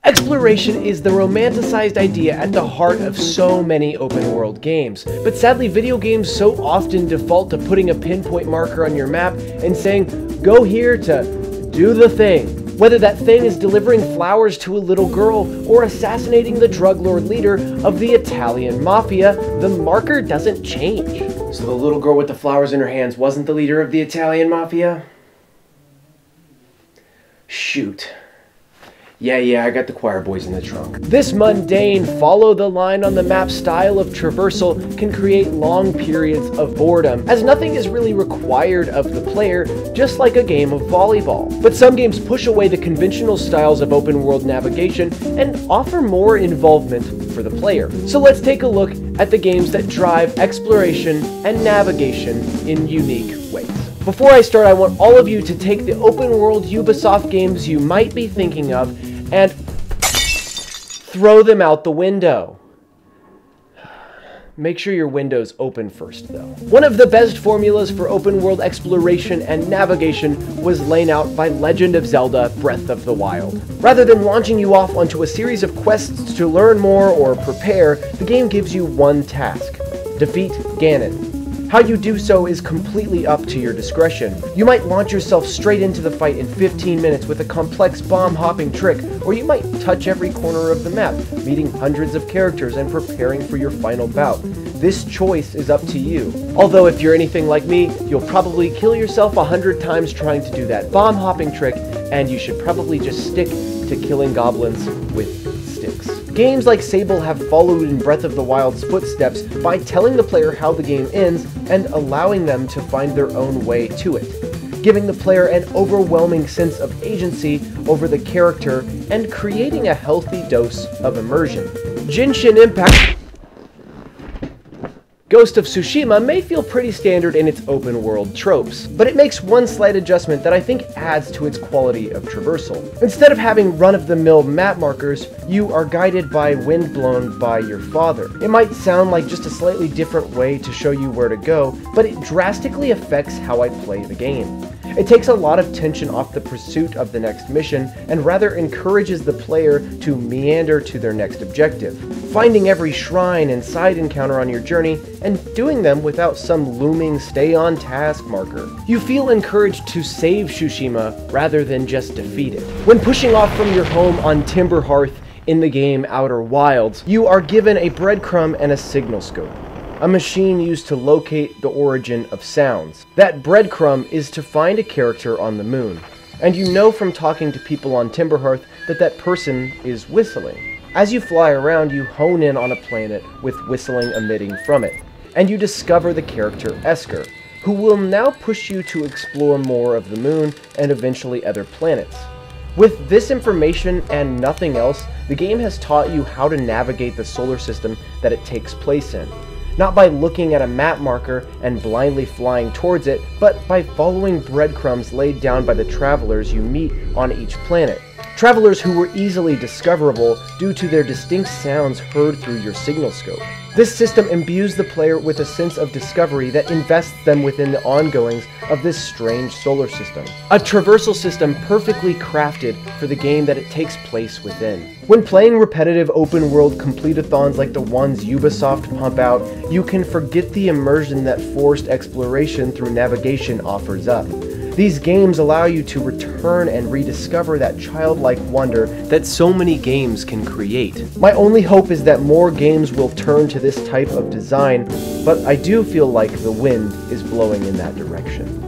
Exploration is the romanticized idea at the heart of so many open-world games, but sadly video games so often default to putting a pinpoint marker on your map and saying, go here to do the thing. Whether that thing is delivering flowers to a little girl or assassinating the drug lord leader of the Italian mafia, the marker doesn't change. So the little girl with the flowers in her hands wasn't the leader of the Italian mafia? Shoot. Yeah, I got the choir boys in the trunk. This mundane, follow-the-line-on-the-map style of traversal can create long periods of boredom, as nothing is really required of the player, just like a game of volleyball. But some games push away the conventional styles of open-world navigation and offer more involvement for the player. So let's take a look at the games that drive exploration and navigation in unique ways. Before I start, I want all of you to take the open-world Ubisoft games you might be thinking of and throw them out the window. Make sure your window's open first, though. One of the best formulas for open-world exploration and navigation was laid out by Legend of Zelda: Breath of the Wild. Rather than launching you off onto a series of quests to learn more or prepare, the game gives you one task: defeat Ganon. How you do so is completely up to your discretion. You might launch yourself straight into the fight in 15 minutes with a complex bomb-hopping trick, or you might touch every corner of the map, meeting hundreds of characters and preparing for your final bout. This choice is up to you. Although if you're anything like me, you'll probably kill yourself 100 times trying to do that bomb-hopping trick, and you should probably just stick to killing goblins with sticks. Games like Sable have followed in Breath of the Wild's footsteps by telling the player how the game ends and allowing them to find their own way to it, giving the player an overwhelming sense of agency over the character and creating a healthy dose of immersion. Genshin Impact Ghost of Tsushima may feel pretty standard in its open-world tropes, but it makes one slight adjustment that I think adds to its quality of traversal. Instead of having run-of-the-mill map markers, you are guided by wind blown by your father. It might sound like just a slightly different way to show you where to go, but it drastically affects how I play the game. It takes a lot of tension off the pursuit of the next mission and rather encourages the player to meander to their next objective, finding every shrine and side encounter on your journey and doing them without some looming stay-on-task marker. You feel encouraged to save Tsushima rather than just defeat it. When pushing off from your home on Timberhearth in the game Outer Wilds, you are given a breadcrumb and a signal scope, a machine used to locate the origin of sounds. That breadcrumb is to find a character on the moon, and you know from talking to people on Timberhearth that that person is whistling. As you fly around, you hone in on a planet with whistling emitting from it, and you discover the character Esker, who will now push you to explore more of the moon and eventually other planets. With this information and nothing else, the game has taught you how to navigate the solar system that it takes place in. Not by looking at a map marker and blindly flying towards it, but by following breadcrumbs laid down by the travelers you meet on each planet. Travelers who were easily discoverable due to their distinct sounds heard through your signal scope. This system imbues the player with a sense of discovery that invests them within the ongoings of this strange solar system. A traversal system perfectly crafted for the game that it takes place within. When playing repetitive open-world complete-a-thons like the ones Ubisoft pump out, you can forget the immersion that forced exploration through navigation offers up. These games allow you to return and rediscover that childlike wonder that so many games can create. My only hope is that more games will turn to this type of design, but I do feel like the wind is blowing in that direction.